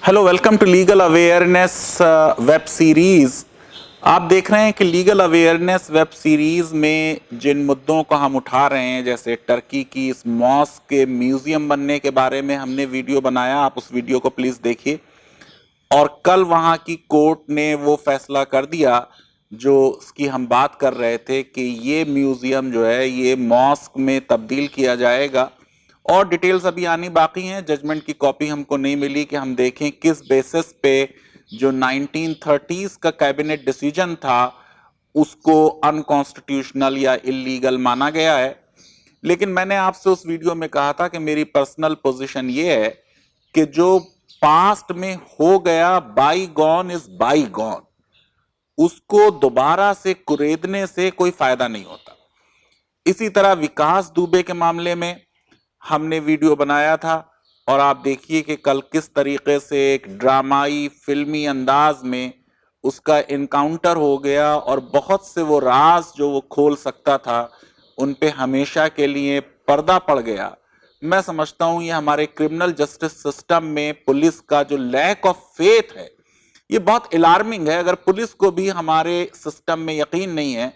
Hello, welcome to legal awareness web series. आप देख रहे हैं कि लीगल अवेयरनेस वेब सीरीज में जिन मुद्दों को हम उठा रहे हैं, जैसे टर्की की इस मॉस्क के म्यूजियम बनने के बारे में हमने वीडियो बनाया, आप उस वीडियो को प्लीज देखिए। और कल वहां की कोर्ट ने वो फैसला कर दिया जो उसकी हम बात कर रहे थे कि ये म्यूजियम जो है ये मॉस्क में तब्दील किया जाएगा। और डिटेल्स अभी आनी बाकी हैं, जजमेंट की कॉपी हमको नहीं मिली कि हम देखें किस बेसिस पे जो 1930s का कैबिनेट डिसीजन था उसको अनकॉन्स्टिट्यूशनल या इलीगल माना गया है। लेकिन मैंने आपसे उस वीडियो में कहा था कि मेरी पर्सनल पोजीशन ये है कि जो पास्ट में हो गया, by gone is by gone, उसको दोबारा से कुरेदने से कोई फायदा नहीं होता। इसी तरह विकास दुबे के मामले में हमने वीडियो बनाया था और आप देखिए कि कल किस तरीके से एक ड्रामाई फिल्मी अंदाज में उसका इनकाउंटर हो गया और बहुत से वो राज जो वो खोल सकता था उन पे हमेशा के लिए पर्दा पड़ गया। मैं समझता हूं ये हमारे क्रिमिनल जस्टिस सिस्टम में पुलिस का जो लैक ऑफ फेथ है ये बहुत अलार्मिंग है। अगर पुलिस को भी हमारे सिस्टम में यकीन नहीं है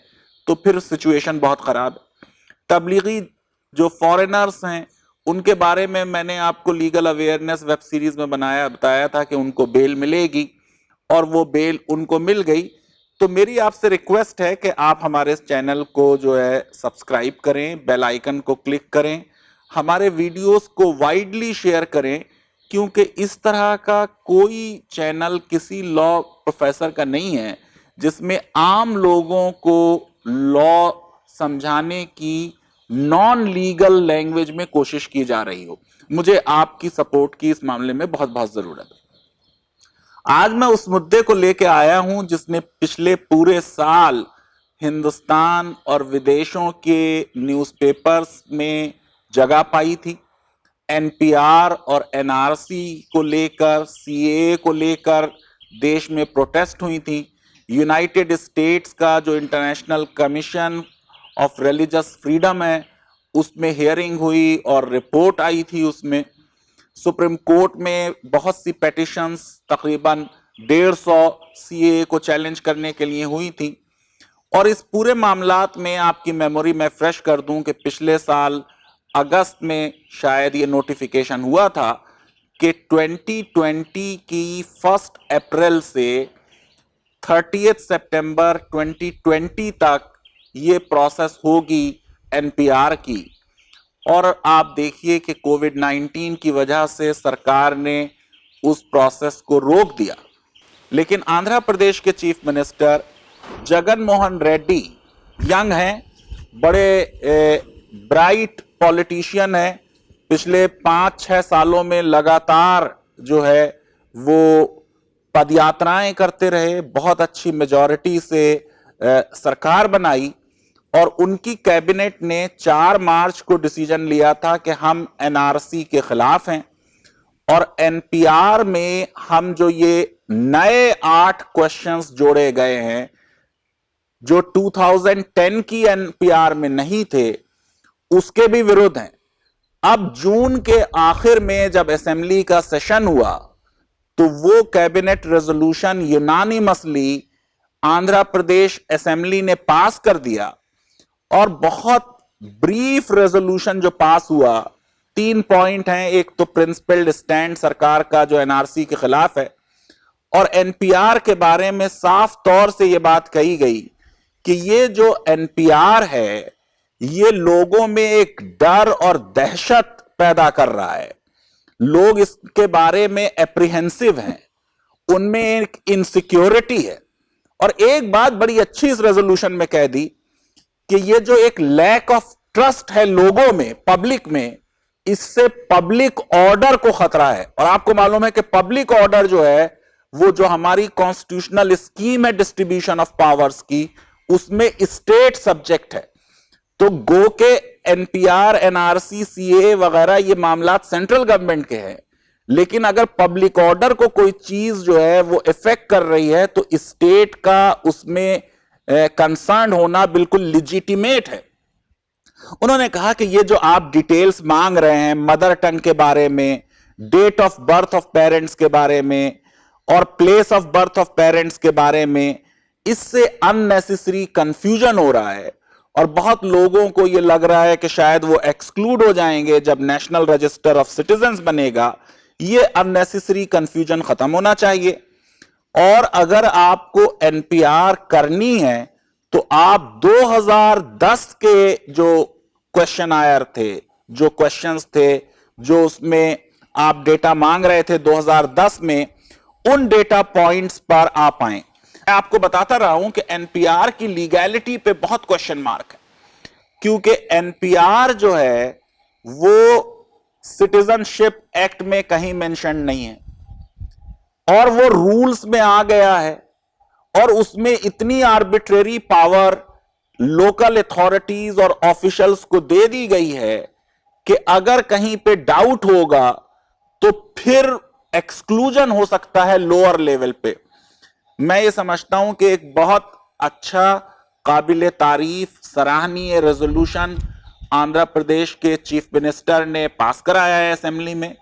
तो फिर सिचुएशन बहुत खराब है। तबलीगी जो फॉरेनर्स हैं उनके बारे में मैंने आपको लीगल अवेयरनेस वेब सीरीज में बताया था कि उनको बेल मिलेगी और वो बेल उनको मिल गई। तो मेरी आपसे रिक्वेस्ट है कि आप हमारे इस चैनल को जो है सब्सक्राइब करें, बेल आइकन को क्लिक करें, हमारे वीडियोस को वाइडली शेयर करें, क्योंकि इस तरह का कोई चैनल किसी लॉ प्रोफेसर का नहीं है जिसमें आम लोगों को लॉ समझाने की नॉन लीगल लैंग्वेज में कोशिश की जा रही हो। मुझे आपकी सपोर्ट की इस मामले में बहुत बहुत जरूरत है। आज मैं उस मुद्दे को लेके आया हूं जिसने पिछले पूरे साल हिंदुस्तान और विदेशों के न्यूज़पेपर्स में जगह पाई थी। एनपीआर और एनआरसी को लेकर, सीएए को लेकर देश में प्रोटेस्ट हुई थी। यूनाइटेड स्टेट्स का जो international commission of religious freedom है उसमें हियरिंग हुई और रिपोर्ट आई थी। उसमें सुप्रीम कोर्ट में बहुत सी पेटिशंस तकरीबन 150 सीएए को चैलेंज करने के लिए हुई थी। और इस पूरे मामलात में आपकी मेमोरी में फ्रेश कर दूं कि पिछले साल अगस्त में शायद ये नोटिफिकेशन हुआ था कि 2020 की 1 अप्रैल से 30 सितंबर 2020 तक ये प्रोसेस होगी एनपीआर की। और आप देखिए कि कोविड-19 की वजह से सरकार ने उस प्रोसेस को रोक दिया। लेकिन आंध्र प्रदेश के chief minister Jagan Mohan Reddy young हैं, बड़े ब्राइट पॉलिटिशियन हैं। पिछले 5-6 सालों में लगातार जो है वो पदयात्राएं करते रहे, बहुत अच्छी मेजॉरिटी से सरकार बनाई और उनकी कैबिनेट ने 4 मार्च को डिसीजन लिया था कि हम एनआरसी के खिलाफ हैं और एनपीआर में हम जो ये नए 8 क्वेश्चंस जोड़े गए हैं जो 2010 की एनपीआर में नहीं थे उसके भी विरुद्ध हैं। अब जून के आखिर में जब असेंबली का सेशन हुआ तो वो cabinet resolution unanimously Andhra Pradesh assembly ने पास कर दिया और बहुत ब्रीफ रेजोल्यूशन जो पास हुआ, 3 पॉइंट हैं। एक तो प्रिंसिपल्ड स्टैंड सरकार का जो एनआरसी के खिलाफ है, और एनपीआर के बारे में साफ तौर से यह बात कही गई कि ये जो एनपीआर है ये लोगों में एक डर और दहशत पैदा कर रहा है। लोग इसके बारे में एप्रीहेंसिव हैं, उनमें एक इनसिक्योरिटी है। और एक बात बड़ी अच्छी इस रेजोल्यूशन में कह दी कि ये जो एक लैक ऑफ ट्रस्ट है लोगों में, पब्लिक में, इससे पब्लिक ऑर्डर को खतरा है। और आपको मालूम है कि पब्लिक ऑर्डर जो है वो जो हमारी कॉन्स्टिट्यूशनल स्कीम है डिस्ट्रीब्यूशन ऑफ पावर्स की, उसमें स्टेट सब्जेक्ट है। तो गो के एनपीआर, एनआरसी, सीए वगैरह ये मामला सेंट्रल गवर्नमेंट के हैं, लेकिन अगर पब्लिक ऑर्डर को कोई चीज जो है वो इफेक्ट कर रही है तो स्टेट का उसमें कंसर्न होना बिल्कुल लिजिटिमेट है। उन्होंने कहा कि ये जो आप डिटेल्स मांग रहे हैं मदर टंग के बारे में, date of birth of parents के बारे में और place of birth of parents के बारे में, इससे अननेसेसरी कंफ्यूजन हो रहा है और बहुत लोगों को यह लग रहा है कि शायद वो एक्सक्लूड हो जाएंगे जब नेशनल रजिस्टर ऑफ सिटीजन्स बनेगा। यह अननेसेसरी कंफ्यूजन खत्म होना चाहिए। और अगर आपको एनपीआर करनी है तो आप 2010 के जो क्वेश्चन आयर थे, जो क्वेश्चंस थे, जो उसमें आप डेटा मांग रहे थे 2010 में, उन डेटा पॉइंट्स पर आप आए। मैं आपको बताता रहा हूं कि एनपीआर की लीगैलिटी पे बहुत क्वेश्चन मार्क है, क्योंकि एनपीआर जो है वो सिटीजनशिप एक्ट में कहीं मेंशन नहीं है और वो रूल्स में आ गया है और उसमें इतनी आर्बिट्रेरी पावर लोकल अथॉरिटीज और ऑफिशियल्स को दे दी गई है कि अगर कहीं पे डाउट होगा तो फिर एक्सक्लूजन हो सकता है लोअर लेवल पे। मैं ये समझता हूं कि एक बहुत अच्छा, काबिले तारीफ, सराहनीय रेजोल्यूशन आंध्र प्रदेश के चीफ मिनिस्टर ने पास कराया है असेंबली में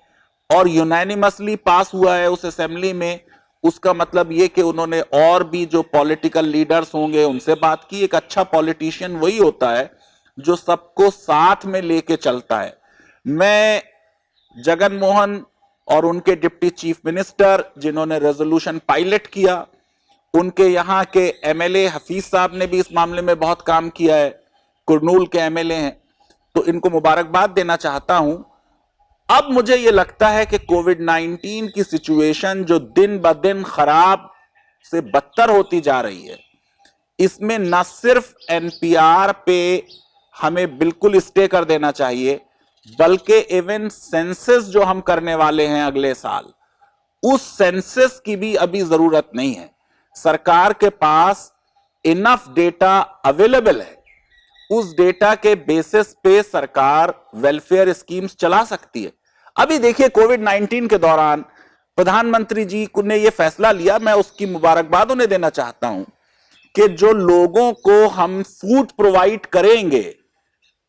और यूनानिमसली पास हुआ है उस असेंबली में। उसका मतलब ये कि उन्होंने और भी जो पॉलिटिकल लीडर्स होंगे उनसे बात की। एक अच्छा पॉलिटिशियन वही होता है जो सबको साथ में लेके चलता है। मैं जगन मोहन और उनके डिप्टी चीफ मिनिस्टर जिन्होंने रेजोल्यूशन पायलट किया, उनके यहां के एमएलए हफीज साहब ने भी इस मामले में बहुत काम किया है, कुरनूल के एमएलए हैं, तो इनको मुबारकबाद देना चाहता हूं। अब मुझे यह लगता है कि कोविड-19 की सिचुएशन जो दिन ब दिन खराब से बदतर होती जा रही है, इसमें न सिर्फ एनपीआर पे हमें बिल्कुल स्टे कर देना चाहिए, बल्कि इवन सेंसस जो हम करने वाले हैं अगले साल, उस सेंसस की भी अभी जरूरत नहीं है। सरकार के पास इनफ डेटा अवेलेबल है, उस डेटा के बेसिस पे सरकार वेलफेयर स्कीम्स चला सकती है। अभी देखिए कोविड-19 के दौरान प्रधानमंत्री जी ने यह फैसला लिया, मैं उसकी मुबारकबाद उन्हें देना चाहता हूं कि जो लोगों को हम फूड प्रोवाइड करेंगे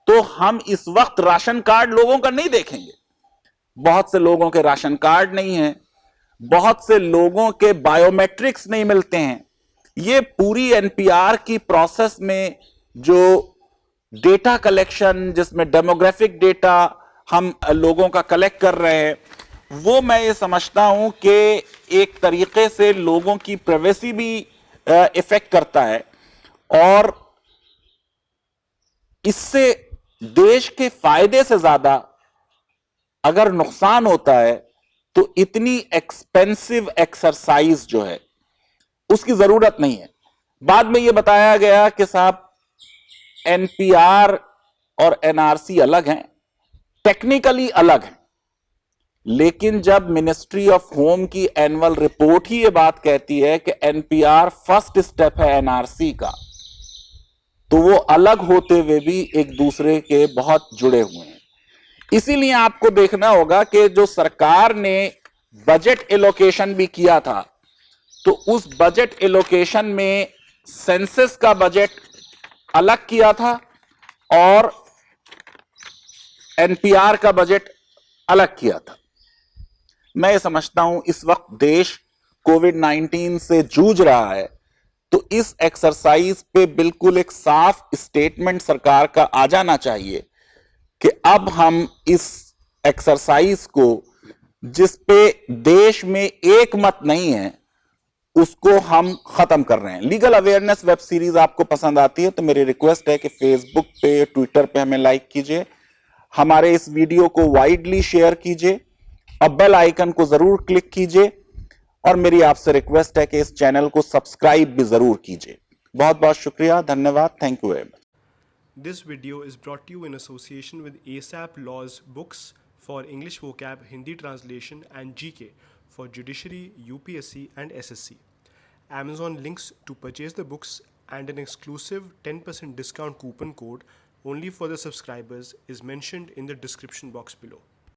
तो हम इस वक्त राशन कार्ड लोगों का नहीं देखेंगे। बहुत से लोगों के राशन कार्ड नहीं है, बहुत से लोगों के बायोमेट्रिक्स नहीं मिलते हैं। ये पूरी एनपीआर की प्रोसेस में जो डेटा कलेक्शन, जिसमें डेमोग्राफिक डेटा हम लोगों का कलेक्ट कर रहे हैं, वो मैं ये समझता हूं कि एक तरीके से लोगों की प्राइवेसी भी इफेक्ट करता है और इससे देश के फायदे से ज्यादा अगर नुकसान होता है तो इतनी एक्सपेंसिव एक्सरसाइज जो है उसकी जरूरत नहीं है। बाद में यह बताया गया कि साहब एनपीआर और एनआरसी अलग हैं, टेक्निकली अलग हैं, लेकिन जब मिनिस्ट्री ऑफ होम की एनुअल रिपोर्ट ही यह बात कहती है कि एनपीआर फर्स्ट स्टेप है एनआरसी का, तो वो अलग होते हुए भी एक दूसरे के बहुत जुड़े हुए हैं। इसीलिए आपको देखना होगा कि जो सरकार ने बजट एलोकेशन भी किया था, तो उस बजट एलोकेशन में सेंसस का बजट अलग किया था और एनपीआर का बजट अलग किया था। मैं ये समझता हूं इस वक्त देश कोविड-19 से जूझ रहा है, तो इस एक्सरसाइज पे बिल्कुल एक साफ स्टेटमेंट सरकार का आ जाना चाहिए कि अब हम इस एक्सरसाइज को, जिस पे देश में एक मत नहीं है, उसको हम खत्म कर रहे हैं। लीगल अवेयरनेस वेब सीरीज आपको पसंद आती है तो मेरी रिक्वेस्ट है कि फेसबुक पे, ट्विटर पे हमें लाइक कीजिए, हमारे इस वीडियो को वाइडली शेयर कीजिए और बेल आइकन को जरूर क्लिक कीजिए और मेरी आपसे रिक्वेस्ट है कि इस चैनल को सब्सक्राइब भी जरूर कीजिए। बहुत बहुत शुक्रिया, धन्यवाद, thank you very much. This video is brought to you in association with ASAP Law's books for English vocab, Hindi translation and GK for Judiciary, UPSC and SSC. Amazon links to purchase the books and an exclusive 10% discount coupon code only for the subscribers is mentioned in the description box below.